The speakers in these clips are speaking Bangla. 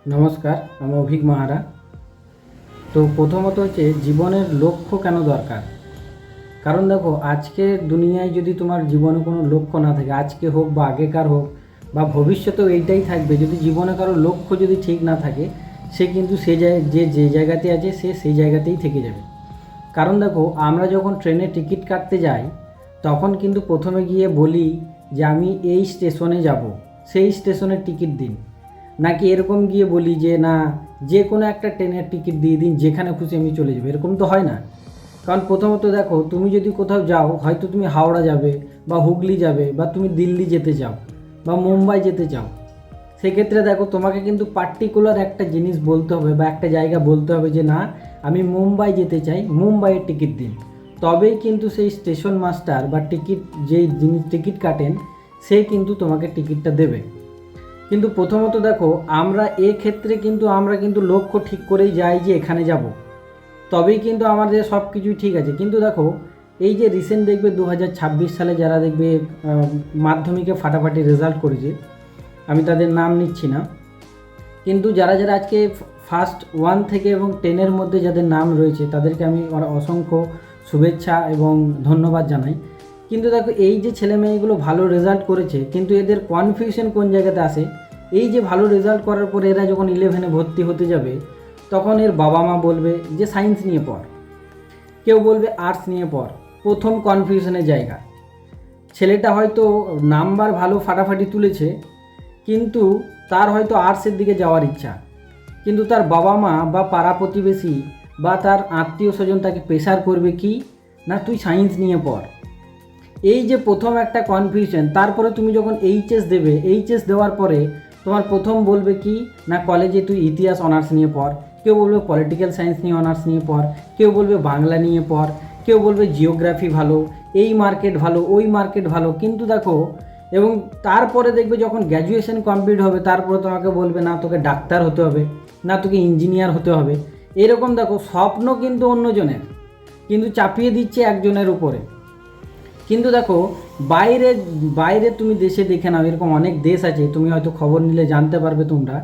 নমস্কার, আমি অভিক মাহারা। তো প্রথমত হচ্ছে জীবনের লক্ষ্য কেন দরকার। কারণ দেখো, আজকের দুনিয়ায় যদি তোমার জীবনে কোনো লক্ষ্য না থাকে, আজকে হোক বা আগেকার হোক বা ভবিষ্যতেও এইটাই থাকবে, যদি জীবনে কারো লক্ষ্য যদি ঠিক না থাকে, সে কিন্তু যে জায়গাতে আছে সে সেই জায়গাতেই থেকে যাবে। কারণ দেখো, আমরা যখন ট্রেনে টিকিট কাটতে যাই তখন কিন্তু প্রথমে গিয়ে বলি যে আমি এই স্টেশনে যাব, সেই স্টেশনের টিকিট দিন। নাকি এরকম গিয়ে বলি যে না, যে কোনো একটা ট্রেনের টিকিট দিয়ে দিন, যেখানে খুশি আমি চলে যাবো, এরকম তো হয় না। কারণ প্রথমত দেখো, তুমি যদি কোথাও যাও, হয়তো তুমি হাওড়া যাবে বা হুগলি যাবে বা তুমি দিল্লি যেতে চাও বা মুম্বাই যেতে চাও, সেক্ষেত্রে দেখো তোমাকে কিন্তু পার্টিকুলার একটা জিনিস বলতে হবে বা একটা জায়গা বলতে হবে যে না, আমি মুম্বাই যেতে চাই, মুম্বাইয়ের টিকিট দিন। তবেই কিন্তু সেই স্টেশন মাস্টার বা যেই যিনি টিকিট কাটেন সে কিন্তু তোমাকে টিকিটটা দেবে। কিন্তু প্রথমত দেখো, আমরা এক্ষেত্রে কিন্তু আমরা কিন্তু লক্ষ্য ঠিক করেই যাই যে এখানে যাব, তবেই কিন্তু আমাদের সব কিছুই ঠিক আছে। কিন্তু দেখো, এই যে রিসেন্ট দেখবে 2026 সালে যারা দেখবে মাধ্যমিকে ফাটাফাটি রেজাল্ট করেছে, আমি তাদের নাম নিচ্ছি না, কিন্তু যারা যারা আজকে ফার্স্ট 1 থেকে এবং 10-এর মধ্যে যাদের নাম রয়েছে তাদেরকে আমি অসংখ্য শুভেচ্ছা এবং ধন্যবাদ জানাই। কিন্তু দেখো, এই যে ছেলে মেয়েগুলো ভালো রেজাল্ট করেছে, কিন্তু এদের কনফিউশন কোন জায়গাতে আসে, এই যে ভালো রেজাল্ট করার পরে এরা যখন 11-এ ভর্তি হতে যাবে, তখন এর বাবা মা বলবে যে সায়েন্স নিয়ে পড়, কেউ বলবে আর্টস নিয়ে পড়। প্রথম কনফিউশনের জায়গা। ছেলেটা হয়তো নাম্বার ভালো ফাটাফাটি তুলেছে, কিন্তু তার হয়তো আর্টসের দিকে যাওয়ার ইচ্ছা, কিন্তু তার বাবা মা বা পাড়া প্রতিবেশী বা তার আত্মীয় স্বজন তাকে প্রেশার করবে কি না, তুই সায়েন্স নিয়ে পড়। এই যে প্রথম একটা কনফিউশন, তারপরে তুমি যখন এইচএস দেবে, এইচএস দেওয়ার পরে তোমার প্রথম বলবে কি না, কলেজে তুই ইতিহাস অনার্স নিয়ে পড়, কেউ বলবে পলিটিক্যাল সায়েন্স নিয়ে অনার্স নিয়ে পড়, কেউ বলবে বাংলা নিয়ে পড়, কেউ বলবে জিওগ্রাফি ভালো, এই মার্কেট ভালো, ওই মার্কেট ভালো। কিন্তু দেখো, এবং তারপরে দেখবে যখন গ্র্যাজুয়েশন কমপ্লিট হবে, তারপরে তোমাকে বলবে না তোকে ডাক্তার হতে হবে, না তোকে ইঞ্জিনিয়ার হতে হবে। এরকম দেখো, স্বপ্ন কিন্তু অন্যজনের, কিন্তু চাপিয়ে দিচ্ছে একজনের উপরে। কিন্তু দেখো, বাইরে বাইরে তুমি দেশে দেখে নাও, এরকম অনেক দেশ আছে, তুমি হয়তো খবর নিলে জানতে পারবে তোমরা,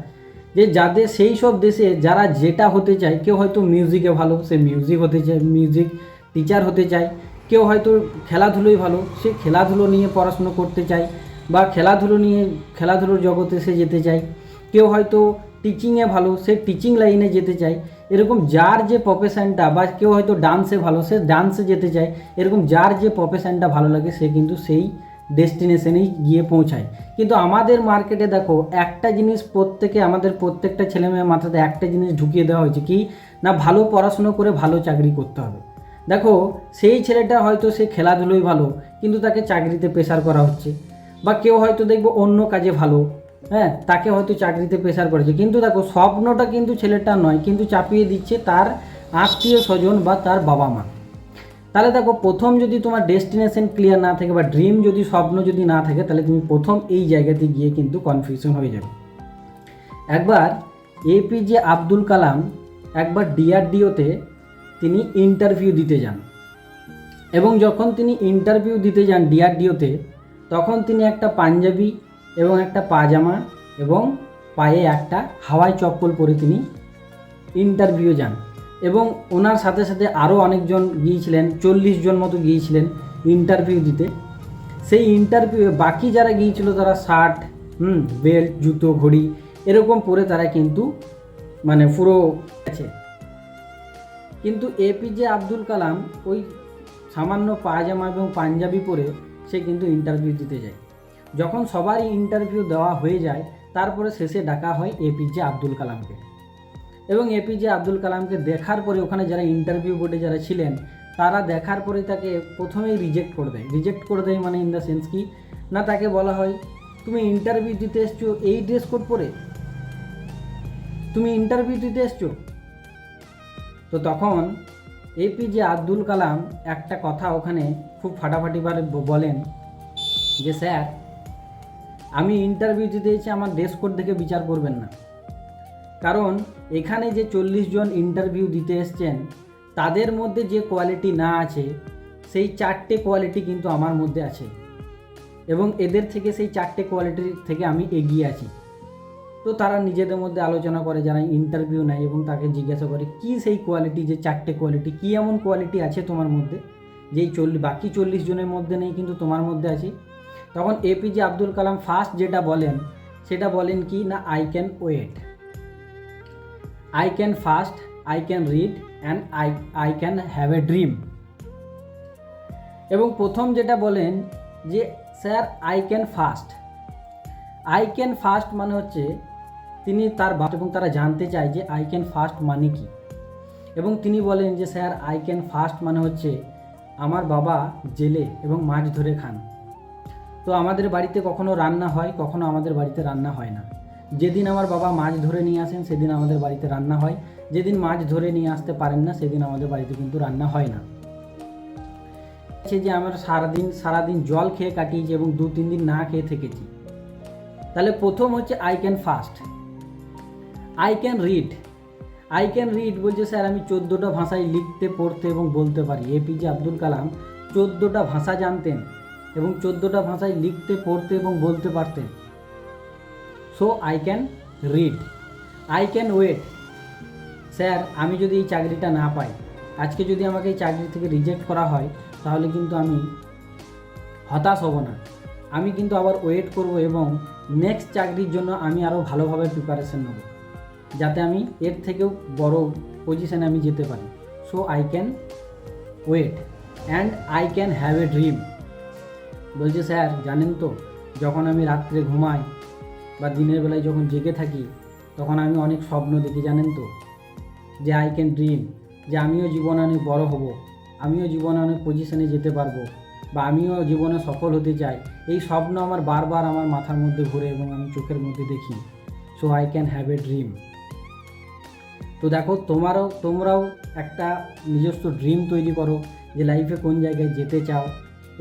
যে যাদের সেই সব দেশে যারা যেটা হতে চায়, কেউ হয়তো মিউজিকে ভালো, সে মিউজিক হতে চায়, মিউজিক টিচার হতে চায়। কেউ হয়তো খেলাধুলোই ভালো, সে খেলাধুলো নিয়ে পড়াশুনো করতে চায় বা খেলাধুলোর জগতে সে যেতে চায়। কেউ হয়তো টিচিংয়ে ভালো, সে টিচিং লাইনে যেতে চায়। এরকম যার যে প্রফেশনটা, বা কেউ হয়তো ডান্সে ভালো, সে ডান্সে যেতে চায়। এরকম যার যে প্রফেশনটা ভালো লাগে সে কিন্তু সেই ডেস্টিনেশনেই গিয়ে পৌঁছায়। কিন্তু আমাদের মার্কেটে দেখো, একটা জিনিস আমাদের প্রত্যেকটা ছেলেমেয়ের মাথাতে একটা জিনিস ঢুকিয়ে দেওয়া হয়েছে কি না, ভালো পড়াশুনো করে ভালো চাকরি করতে হবে। দেখো, সেই ছেলেটা হয়তো সে খেলাধুলোই ভালো, কিন্তু তাকে চাকরিতে প্রেশার করা হচ্ছে। বা কেউ হয়তো দেখবো অন্য কাজে ভালো, হ্যাঁ, তাকে হয়তো চাকরিতে প্রেশার করেছে। কিন্তু দেখো, স্বপ্নটা কিন্তু ছেলেটা নয়, কিন্তু চাপিয়ে দিচ্ছে তার আত্মীয় স্বজন বা তার বাবা মা। তাহলে দেখো, প্রথম যদি তোমার ডেস্টিনেশন ক্লিয়ার না থাকে বা ড্রিম যদি স্বপ্ন যদি না থাকে, তাহলে তুমি প্রথম এই জায়গাতে গিয়ে কিন্তু কনফিউশন হয়ে যাবে। একবার এপিজে আব্দুল কালাম একবার ডিআরডিওতে তিনি ইন্টারভিউ দিতে যান, এবং যখন তিনি ইন্টারভিউ দিতে যান ডিআরডিওতে, তখন তিনি একটা পাঞ্জাবি এবং একটা পাজামা এবং পায়ে একটা হাওয়াই চপ্পল পরে তিনি ইন্টারভিউ যান। এবং ওনার সাথে সাথে আরও অনেকজন গিয়েছিলেন, 40 জন মতো গিয়েছিলেন ইন্টারভিউ দিতে। সেই ইন্টারভিউয়ে বাকি যারা গিয়েছিল তারা শার্ট, বেল্ট, জুতো, ঘড়ি এরকম পরে তারা কিন্তু মানে পুরো আছে। কিন্তু এপিজে আব্দুল কালাম ওই সামান্য পায়জামা এবং পাঞ্জাবি পরে সে কিন্তু ইন্টারভিউ দিতে যায়। যখন সবারই ইন্টারভিউ দেওয়া হয়ে যায়, তারপরে শেষে ডাকা হয় এপিজে আব্দুল কালামকে। এবং এপিজে আব্দুল কালামকে দেখার পরে ওখানে যারা ইন্টারভিউ বোর্ডে যারা ছিলেন, তারা দেখার পরে তাকে প্রথমেই রিজেক্ট করে দেয়। মানে ইন দ্য সেন্স কি না, তাকে বলা হয় তুমি ইন্টারভিউ দিতে এসছো এই ড্রেস কোড পরে, তুমি ইন্টারভিউ দিতে এসছো। তো তখন এপিজে আব্দুল কালাম একটা কথা ওখানে খুব ফাটাফাটিভাবে বলেন যে স্যার, আমি ইন্টারভিউ দিতে এসেছি, আমার ড্রেস কোড দেখে বিচার করবেন না। কারণ এখানে যে 40 জন ইন্টারভিউ দিতে এসছেন, তাদের মধ্যে যে কোয়ালিটি না আছে, সেই 4টে কোয়ালিটি কিন্তু আমার মধ্যে আছে, এবং এদের থেকে সেই 4টে কোয়ালিটির থেকে আমি এগিয়ে আছি। তো তারা নিজেদের মধ্যে আলোচনা করে, যারা ইন্টারভিউ নেয় এবং তাকে জিজ্ঞাসা করে কী সেই কোয়ালিটি, যে 4টে কোয়ালিটি, কী এমন কোয়ালিটি আছে তোমার মধ্যে যেই বাকি 40 জনের মধ্যে নেই কিন্তু তোমার মধ্যে আছে। তখন এপিজে আব্দুল কালাম ফার্স্ট যেটা বলেন সেটা বলেন কি না, I can wait, I can fast, I can read and I can have a dream. এবং প্রথম যেটা বলেন যে sir I can fast, I can fast মানে হচ্ছে তিনি তার এবং তারা জানতে চায় যে আই ক্যান ফাস্ট মানে কি। এবং তিনি বলেন যে স্যার আই ক্যান ফাস্ট মানে হচ্ছে আমার বাবা জেলে এবং মাছ ধরে খান, তো আমাদের বাড়িতে কখনো রান্না হয়, কখনো আমাদের বাড়িতে রান্না হয় না। যেদিন আমার বাবা মাছ ধরে নিয়ে আসেন সেদিন আমাদের বাড়িতে রান্না হয়, যেদিন মাছ ধরে নিয়ে আসতে পারেন না সেদিন আমাদের বাড়িতে কিন্তু রান্না হয় না। সে যে আমরা সারাদিন জল খেয়ে কাটিয়েছি এবং 2-3 দিন না খেয়ে থেকেছি। তাহলে প্রথম হচ্ছে I can fast. I can read, I can read বলছে স্যার আমি 14টা ভাষায় লিখতে, পড়তে এবং বলতে পারি। এপিজে আব্দুল কালাম 14টা ভাষা জানতেন এবং 14টা ভাষায় লিখতে, পড়তে এবং বলতে পারতেন। So I can read. I can wait, sir আমি যদি এই চাকরিটা না পাই, আজকে যদি আমাকে এই চাকরি থেকে রিজেক্ট করা হয়, তাহলে কিন্তু আমি হতাশ হব না, আমি কিন্তু আবার ওয়েট করব এবং নেক্সট চাকরির জন্য আমি আরও ভালোভাবে প্রিপারেশন নেব, যাতে আমি এর থেকেও বড় পজিশানে আমি যেতে পারি। So I can wait and I can have a dream. বলছে স্যার জানেন তো, যখন আমি রাত্রে ঘুমাই বা দিনের বেলায় যখন জেগে থাকি, তখন আমি অনেক স্বপ্ন দেখি, জানেন তো, যে আই ক্যান ড্রিম, যে আমিও জীবনে অনেক বড় হব, আমিও জীবনে অনেক পজিশনে যেতে পারবো, বা আমিও জীবনে সফল হতে চাই। এই স্বপ্ন আমার বারবার আমার মাথার মধ্যে ঘুরে এবং আমি চোখের মধ্যে দেখি। So I can have a dream. তো দেখো, তোমরাও একটা নিজস্ব ড্রিম তৈরি করো যে লাইফে কোন জায়গায় যেতে চাও।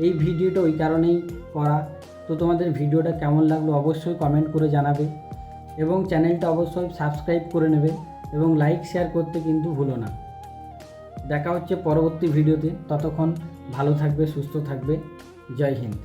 এই ভিডিওটা ওই কারণেই করা। তো তোমাদের ভিডিওটা কেমন লাগলো অবশ্যই কমেন্ট করে জানাবে এবং চ্যানেলটা অবশ্যই সাবস্ক্রাইব করে নেবে এবং লাইক শেয়ার করতে কিন্তু ভুলো না। দেখা হচ্ছে পরবর্তী ভিডিওতে, ততক্ষণ ভালো থাকবে, সুস্থ থাকবে। জয় হিন্দ।